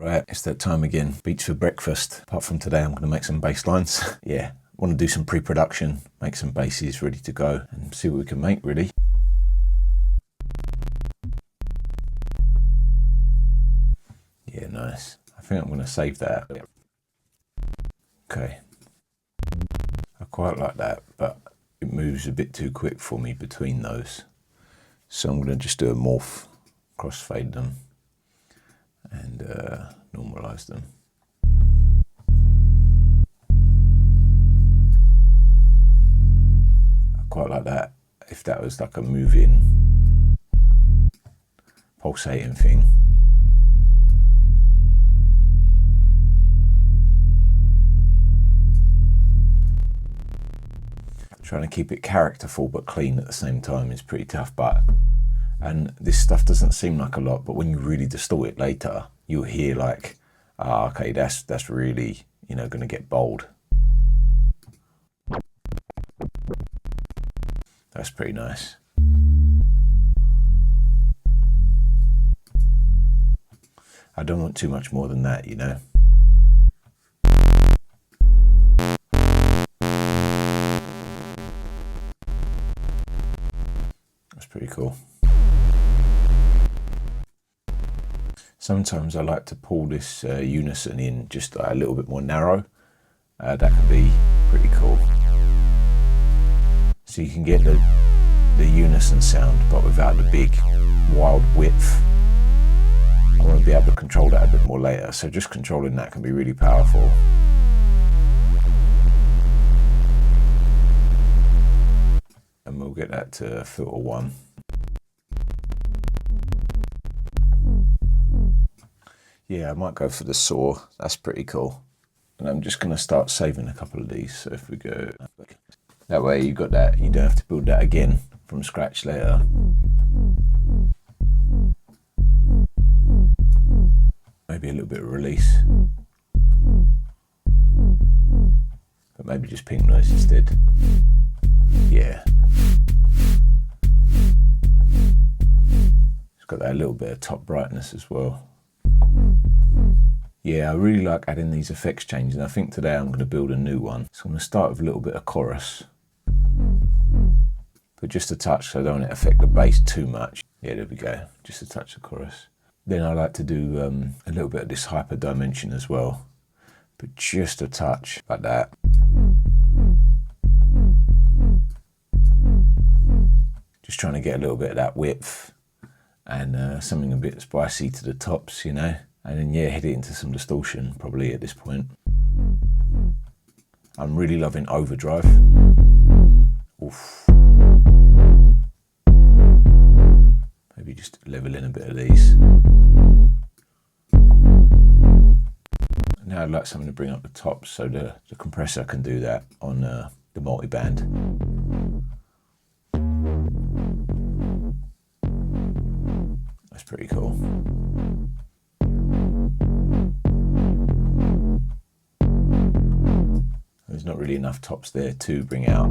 Right, it's that time again. Beats for breakfast. Apart from today, I'm going to make some bass lines. Yeah, want to do some pre-production, make some basses ready to go and see what we can make, really. Yeah, nice. I think I'm going to save that. Okay. I quite like that, but it moves a bit too quick for me between those. So I'm going to just do a morph, crossfade them, and normalize them. I quite like that if that was like a moving, pulsating thing. Trying to keep it characterful but clean at the same time is pretty tough, and this stuff doesn't seem like a lot, but when you really distort it later, you'll hear like, ah, okay, that's really, you know, going to get bold. That's pretty nice. I don't want too much more than that, you know. That's pretty cool. Sometimes I like to pull this unison in just a little bit more narrow. That could be pretty cool. So you can get the unison sound, but without the big wild width. I want to be able to control that a bit more later, so just controlling that can be really powerful. And we'll get that to filter 1. Yeah, I might go for the saw. That's pretty cool. And I'm just going to start saving a couple of these. So if we go, that way you got that. You don't have to build that again from scratch later. Maybe a little bit of release. But maybe just pink noise instead. Yeah. It's got that little bit of top brightness as well. Yeah, I really like adding these effects changes, and I think today I'm going to build a new one. So I'm going to start with a little bit of chorus, but just a touch, so I don't want to affect the bass too much. Yeah, there we go, just a touch of chorus. Then I like to do a little bit of this hyper dimension as well, but just a touch like that. Just trying to get a little bit of that width and something a bit spicy to the tops, you know. And then, yeah, head it into some distortion, probably at this point. I'm really loving overdrive. Oof. Maybe just level in a bit of these. Now I'd like something to bring up the tops, so the compressor can do that on the multiband. That's pretty cool. There's not really enough tops there to bring out.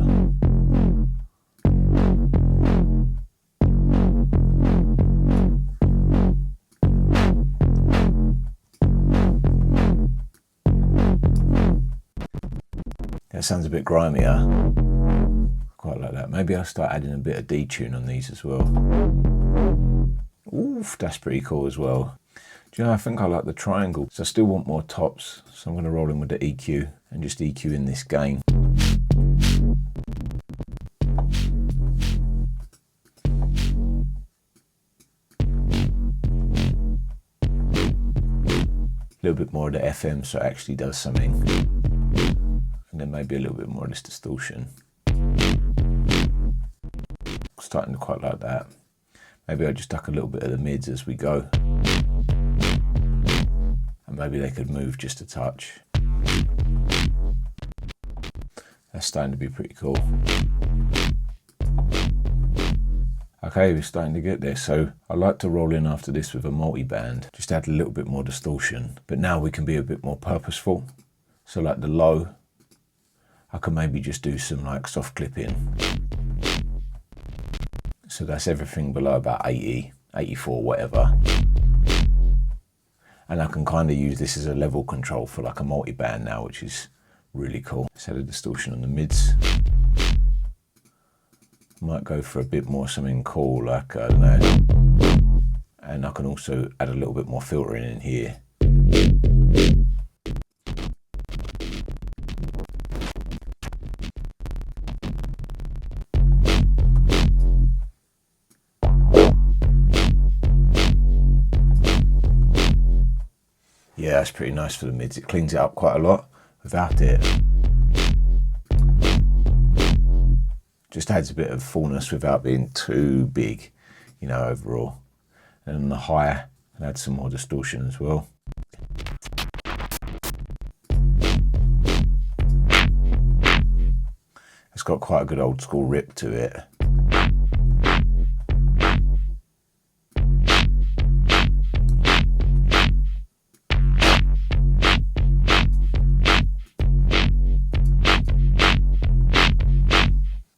That sounds a bit grimier. Quite like that. Maybe I'll start adding a bit of detune on these as well. Oof, that's pretty cool as well. Do you know, I think I like the triangle, so I still want more tops, so I'm going to roll in with the EQ and just EQ in this gain. A little bit more of the FM, so it actually does something. And then maybe a little bit more of this distortion. Starting to quite like that. Maybe I'll just duck a little bit of the mids as we go. And maybe they could move just a touch. That's starting to be pretty cool. Okay, we're starting to get there. So I like to roll in after this with a multi-band. Just add a little bit more distortion. But now we can be a bit more purposeful. So like the low, I can maybe just do some like soft clipping. So that's everything below about 80, 84, whatever. And I can kind of use this as a level control for like a multi-band now, which is really cool. Let's add a distortion on the mids. Might go for a bit more something cool, like, I don't know. And I can also add a little bit more filtering in here. Yeah, that's pretty nice for the mids. It cleans it up quite a lot without it. Just adds a bit of fullness without being too big, you know, overall. And on the high, and add some more distortion as well. It's got quite a good old school rip to it.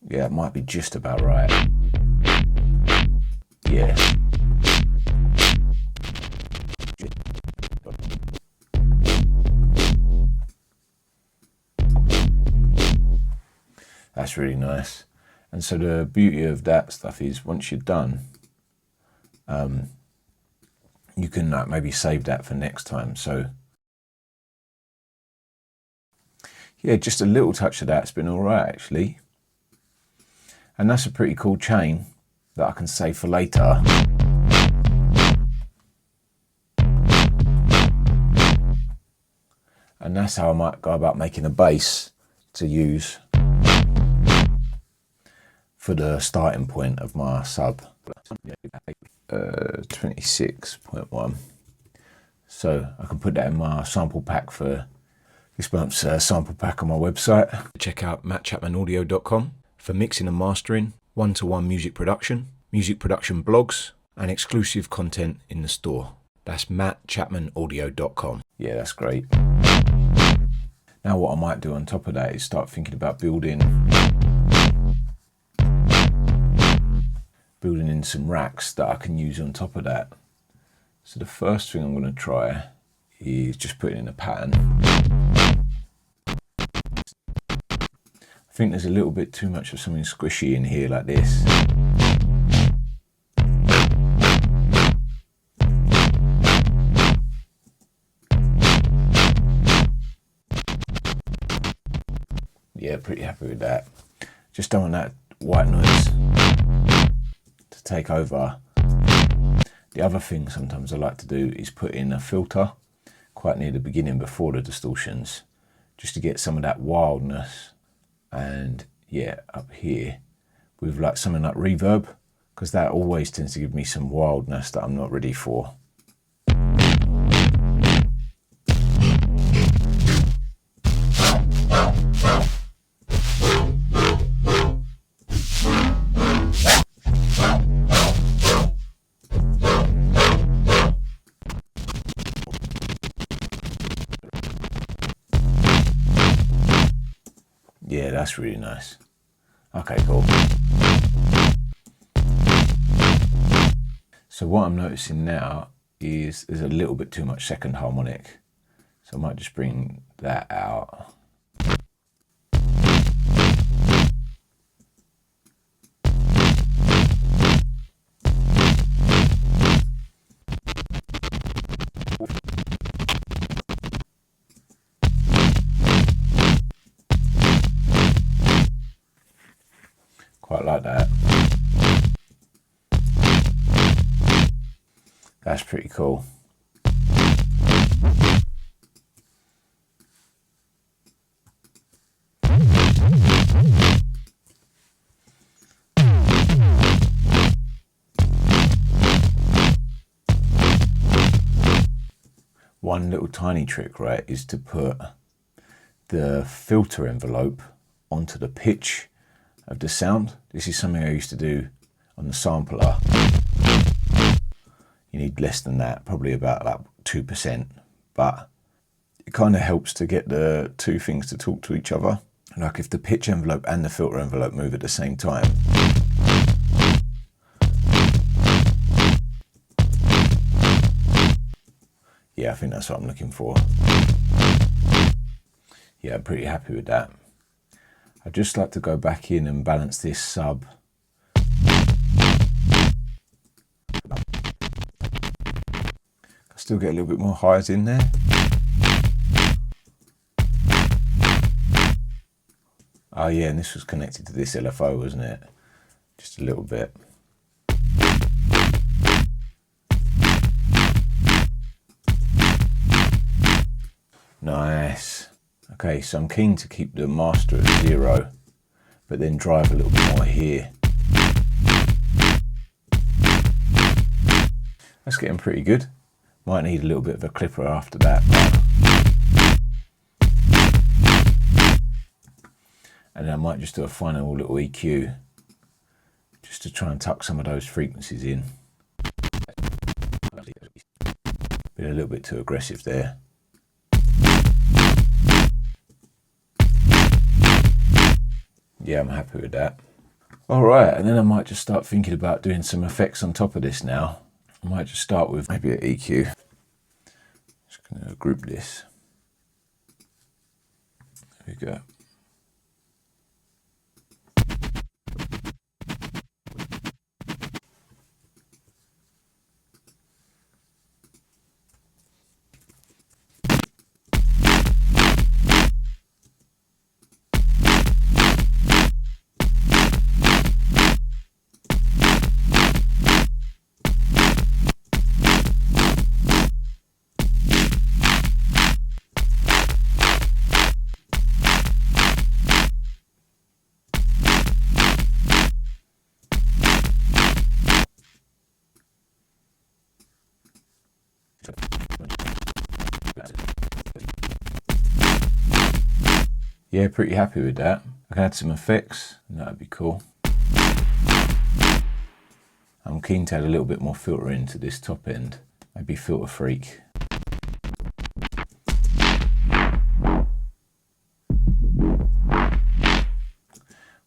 Yeah, it might be just about right. Yeah. That's really nice. And so the beauty of that stuff is once you're done, you can maybe save that for next time. So yeah, just a little touch of that's been all right actually. And that's a pretty cool chain that I can save for later. And that's how I might go about making a bass to use for the starting point of my sub. 26.1. So I can put that in my sample pack for this month's sample pack on my website. Check out mattchapmanaudio.com for mixing and mastering, one-to-one music production blogs, and exclusive content in the store. That's mattchapmanaudio.com. Yeah, that's great. Now what I might do on top of that is start thinking about building in some racks that I can use on top of that. So the first thing I'm going to try is just putting in a pattern. I think there's a little bit too much of something squishy in here like this. Yeah, pretty happy with that. Just don't want that white noise to take over. The other thing sometimes I like to do is put in a filter quite near the beginning before the distortions, just to get some of that wildness. And yeah, up here with like something like reverb, because that always tends to give me some wildness that I'm not ready for. Yeah, that's really nice. Okay, cool. So what I'm noticing now is there's a little bit too much second harmonic. So I might just bring that out. Quite like that. That's pretty cool. One little tiny trick, right, is to put the filter envelope onto the pitch of the sound. This is something I used to do on the sampler. You need less than that, probably about like 2%, but it kind of helps to get the two things to talk to each other. Like if the pitch envelope and the filter envelope move at the same time, Yeah, I think that's what I'm looking for. Yeah, I'm pretty happy with that. I'd just like to go back in and balance this sub. I still get a little bit more highs in there. Oh yeah, and this was connected to this LFO, wasn't it? Just a little bit. Nice. Okay, so I'm keen to keep the master at 0, but then drive a little bit more here. That's getting pretty good. Might need a little bit of a clipper after that. And then I might just do a final little EQ just to try and tuck some of those frequencies in. Been a little bit too aggressive there. Yeah, I'm happy with that. All right, and then I might just start thinking about doing some effects on top of this now. I might just start with maybe an EQ. Just gonna group this. There we go. Yeah, pretty happy with that. I can add some effects, and that'd be cool. I'm keen to add a little bit more filter into this top end. Maybe Filter Freak.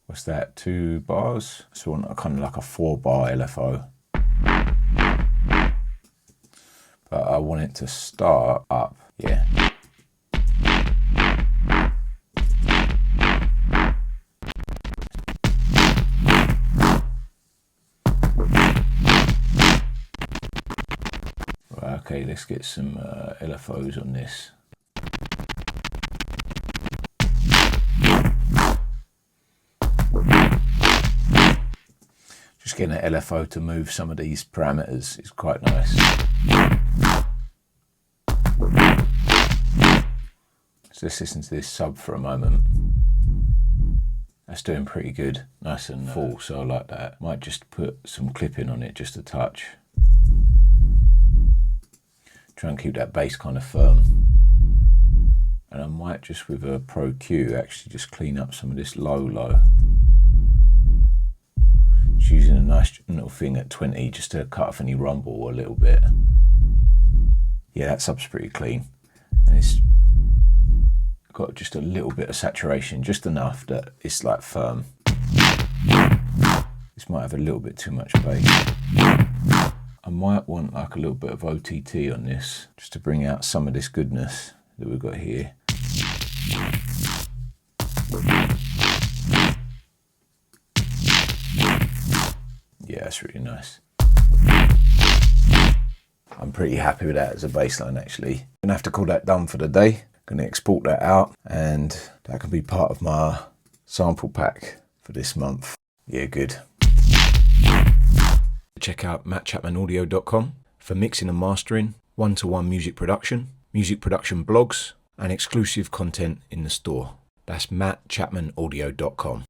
What's that, 2 bars? So I want kind of like a 4-bar LFO. But I want it to start up, yeah. Right, okay, let's get some LFOs on this. Just getting an LFO to move some of these parameters is quite nice. So let's listen to this sub for a moment. That's doing pretty good, nice and full, so I like that. Might just put some clipping on it, just a touch. Try and keep that bass kind of firm. And I might just with a Pro Q actually just clean up some of this low. Just using a nice little thing at 20 just to cut off any rumble a little bit. Yeah, that sub's pretty clean. And it's got just a little bit of saturation, just enough that it's like firm. This might have a little bit too much bass. I might want like a little bit of OTT on this, just to bring out some of this goodness that we've got here. Yeah, that's really nice. I'm pretty happy with that as a bass line actually. Gonna have to call that done for the day. Gonna export that out and that can be part of my sample pack for this month. Yeah, good. Check out mattchapmanaudio.com for mixing and mastering, one-to-one music production blogs, and exclusive content in the store. That's mattchapmanaudio.com.